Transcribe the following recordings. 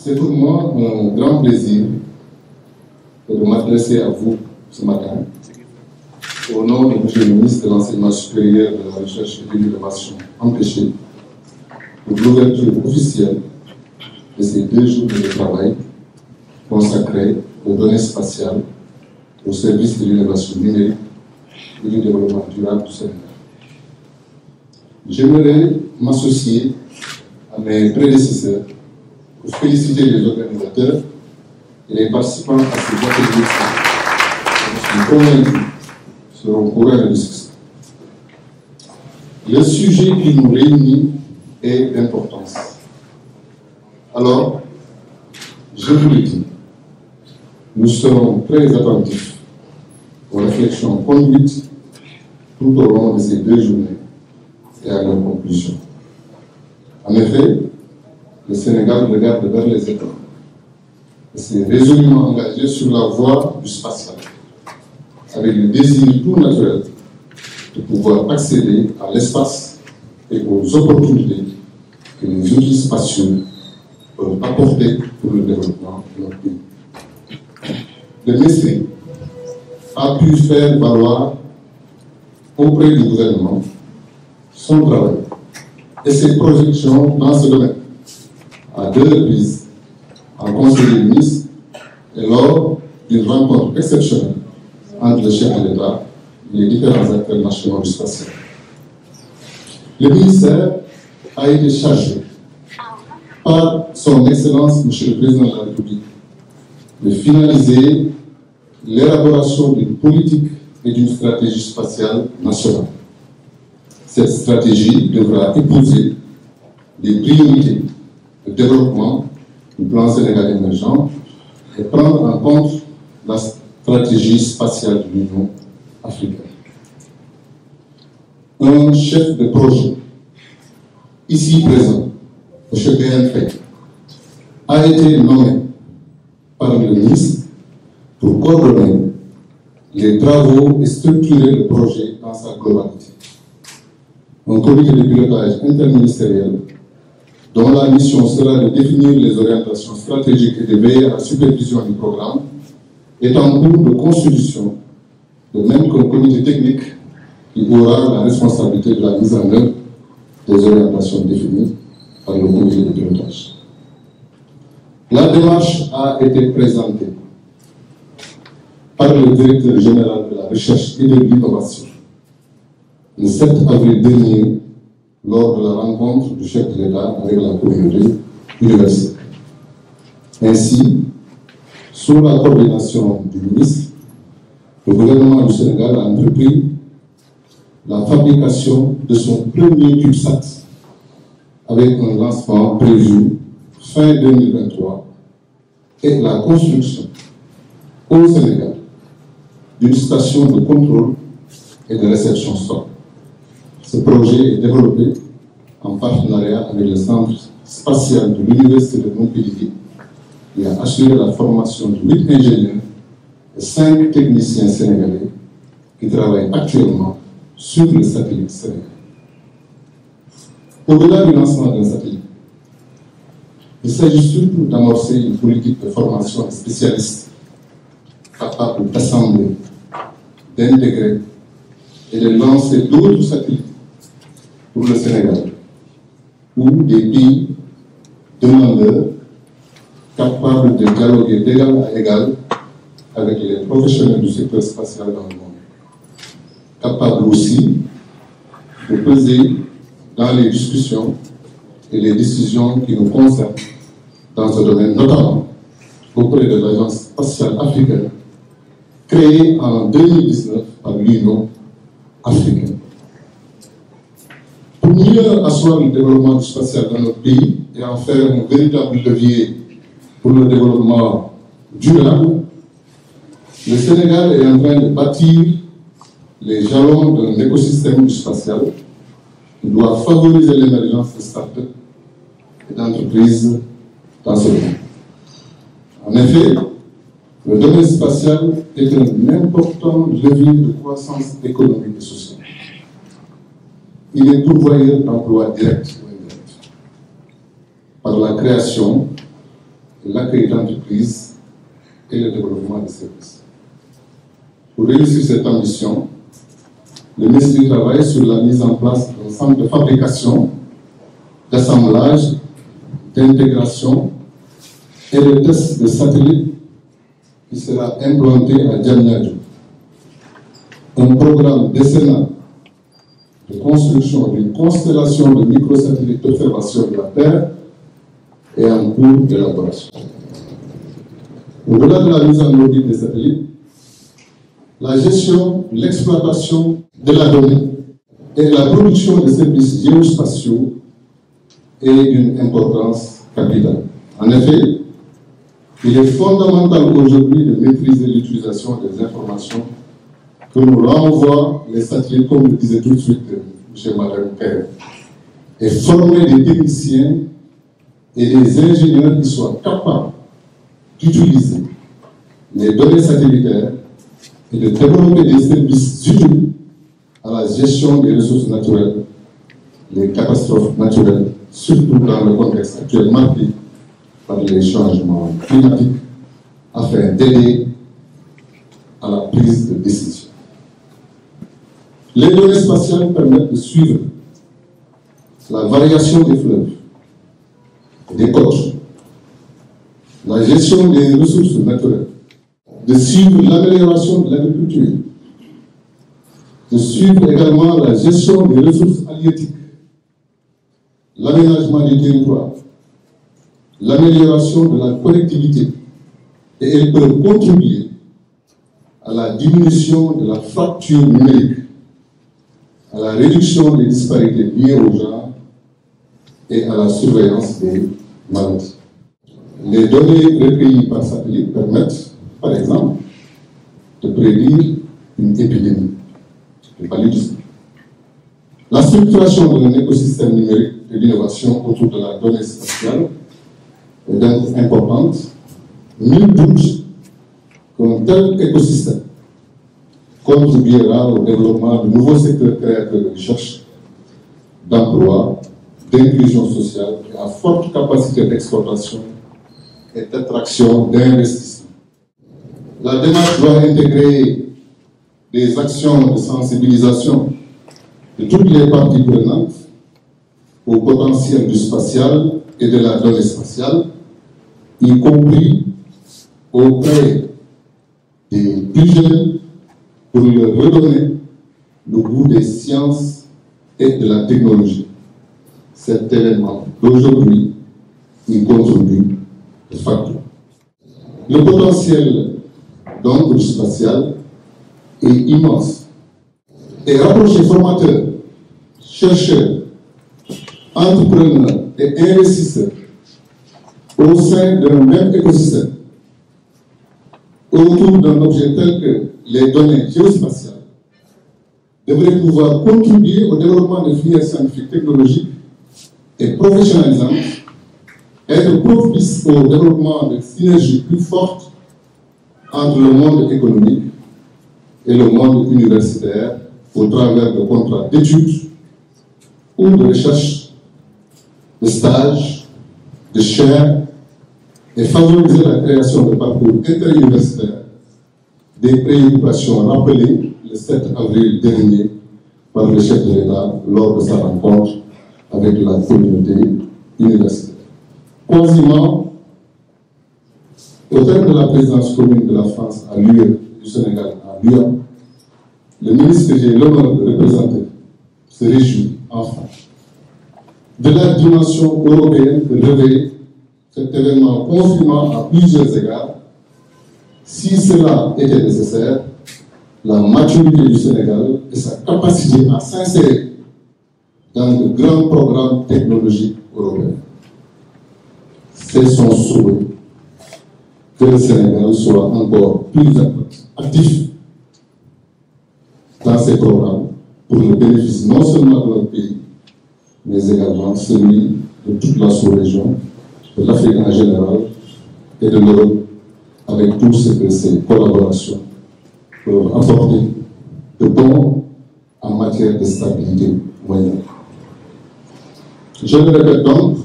C'est pour moi un grand plaisir de m'adresser à vous ce matin, au nom de M. le ministre de l'Enseignement supérieur, de la Recherche et de l'Innovation empêché, pour l'ouverture officielle de ces 2 jours de travail consacrés aux données spatiales au service de l'innovation numérique et du développement durable du Sénégal. J'aimerais m'associer à mes prédécesseurs pour féliciter les organisateurs et les participants à ces ateliers. Je suis convaincu seront couronnes de succès. Le sujet qui nous réunit est d'importance. Alors, je vous le dis, nous serons très attentifs aux réflexions conduites tout au long de ces 2 journées et à leur conclusion. En effet, le Sénégal regarde vers les étoiles et s'est résolument engagé sur la voie du spatial, avec le désir tout naturel de pouvoir accéder à l'espace et aux opportunités que les outils spatiaux peuvent apporter pour le développement de notre pays. Le ministère a pu faire valoir auprès du gouvernement son travail et ses projections dans ce domaine à 2 reprises en Conseil des ministres et lors d'une rencontre exceptionnelle entre le chef de l'État et les différents acteurs nationaux du spatial. Le ministère a été chargé par son Excellence, M. le Président de la République, de finaliser l'élaboration d'une politique et d'une stratégie spatiale nationale. Cette stratégie devra épouser les priorités de développement du plan Sénégal émergent et prendre en compte la stratégie spatiale de l'Union africaine. Un chef de projet, ici présent, M. PNF, a été nommé par le ministre pour coordonner les travaux et structurer le projet dans sa globalité. Un comité de pilotage interministériel dont la mission sera de définir les orientations stratégiques et de veiller à la supervision du programme est en cours de constitution, de même qu'un comité technique qui aura la responsabilité de la mise en œuvre des orientations définies par le comité de pilotage. La démarche a été présentée par le directeur général de la recherche et de l'innovation le 7 avril dernier lors de la rencontre du chef de l'État avec la communauté universitaire. Ainsi, sous la coordination du ministre, le gouvernement du Sénégal a entrepris la fabrication de son premier CubeSat avec un lancement prévu fin 2023 et la construction au Sénégal d'une station de contrôle et de réception stock. Ce projet est développé en partenariat avec le Centre spatial de l'Université de Montpellier qui a assuré la formation de 8 ingénieurs et 5 techniciens sénégalais qui travaillent actuellement sur le satellite sénégalais. Au-delà du lancement d'un satellite, il s'agit surtout d'amorcer une politique de formation des spécialistes capables d'assembler, d'intégrer et de lancer d'autres satellites pour le Sénégal, ou des pays demandeurs capables de dialoguer d'égal à égal avec les professionnels du secteur spatial dans le monde, capables aussi de peser dans les discussions et les décisions qui nous concernent dans ce domaine, notamment auprès de l'Agence spatiale africaine, créée en 2019 par l'Union africaine. Pour mieux asseoir le développement du spatial dans notre pays et en faire un véritable levier pour le développement durable, le Sénégal est en train de bâtir les jalons d'un écosystème du spatial qui doit favoriser l'émergence de start-up et d'entreprises dans ce domaine. En effet, le domaine spatial est un important levier de croissance économique et sociale. Il est pourvoyeur d'emplois directs ou indirects par la création l'accueil d'entreprises et le développement des services. Pour réussir cette ambition, le ministre du Travail sur la mise en place d'un centre de fabrication, d'assemblage, d'intégration et de tests de satellites qui sera implanté à Diamniadio. Un programme décennal de construction d'une constellation de microsatellites d'observation de la Terre est en cours d'élaboration. Au-delà de la mise en orbite des satellites, la gestion, l'exploitation de la donnée et la production de services géospatiaux est d'une importance capitale. En effet, il est fondamental aujourd'hui de maîtriser l'utilisation des informations que nous renvoient les satellites, comme le disait tout de suite M. Madame Père, et former des techniciens et des ingénieurs qui soient capables d'utiliser les données satellitaires et de développer des services utiles à la gestion des ressources naturelles, les catastrophes naturelles, surtout dans le contexte actuel marqué par les changements climatiques, afin d'aider à la prise de décision. Les données spatiales permettent de suivre la variation des fleuves, des côtes, la gestion des ressources naturelles, de suivre l'amélioration de l'agriculture, de suivre également la gestion des ressources halieutiques, l'aménagement du territoire, l'amélioration de la connectivité, et elles peuvent contribuer à la diminution de la fracture numérique, à la réduction des disparités liées au genre et à la surveillance des maladies. Les données recueillies par satellite permettent, par exemple, de prédire une épidémie de paludisme. La structuration d'un écosystème numérique et l'innovation autour de la donnée spatiale est donc importante. Nul doute qu'un tel écosystème contribuera au développement de nouveaux secteurs créateurs de recherche, d'emploi, d'inclusion sociale et à forte capacité d'exploitation et d'attraction d'investissement. La démarche doit intégrer des actions de sensibilisation de toutes les parties prenantes au potentiel du spatial et de la donnée spatiale, y compris auprès des plus jeunes, pour leur redonner le goût des sciences et de la technologie. Cet événement d'aujourd'hui y contribue de facto. Le potentiel donc du spatial est immense. Et rapprocher formateurs, chercheurs, entrepreneurs et investisseurs au sein d'un même écosystème autour d'un objet tel que les données géospatiales devraient pouvoir contribuer au développement de filières scientifiques, technologiques et professionnalisantes, être propice au développement de synergies plus fortes entre le monde économique et le monde universitaire au travers de contrats d'études ou de recherche, de stages, de chaires, et favoriser la création de parcours interuniversitaires, des préoccupations rappelées le 7 avril dernier par le chef de l'État lors de sa rencontre avec la communauté universitaire. Quasiment, au terme de la présidence commune de la France à l'UE, du Sénégal à l'UE, le ministre que j'ai l'honneur de représenter se réjouit enfin de la dimension européenne que revêt cet événement confirmant à plusieurs égards, si cela était nécessaire, la maturité du Sénégal et sa capacité à s'insérer dans de grands programmes technologiques européens. C'est son souhait que le Sénégal soit encore plus actif dans ces programmes pour le bénéfice non seulement de notre pays, mais également celui de toute la sous-région, de l'Afrique en général et de l'Europe, avec tout ce que ces collaborations peuvent apporter de bon en matière de stabilité moyenne. Je le répète donc,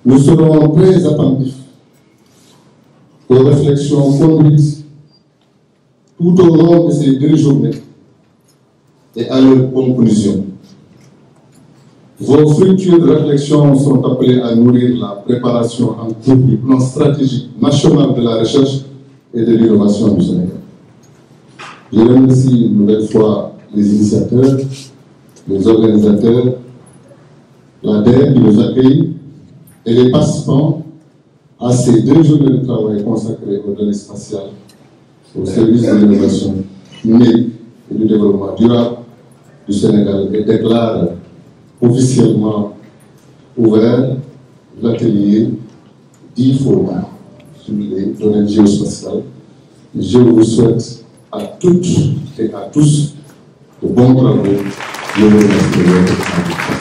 Nous serons très attentifs aux réflexions conduites tout au long de ces 2 journées et à leur conclusion. Vos fructueuses réflexions sont appelées à nourrir la préparation en cours du plan stratégique national de la recherche et de l'innovation du Sénégal. Je remercie une nouvelle fois les initiateurs, les organisateurs, la DER qui nous accueille et les participants à ces 2 journées de travail consacrées aux données spatiales, au service de l'innovation numérique et du développement durable du Sénégal et déclare officiellement ouvert l'atelier d'IFOMA sur les données géospatiales. Je vous souhaite à toutes et à tous de bons travaux. Je vous remercie.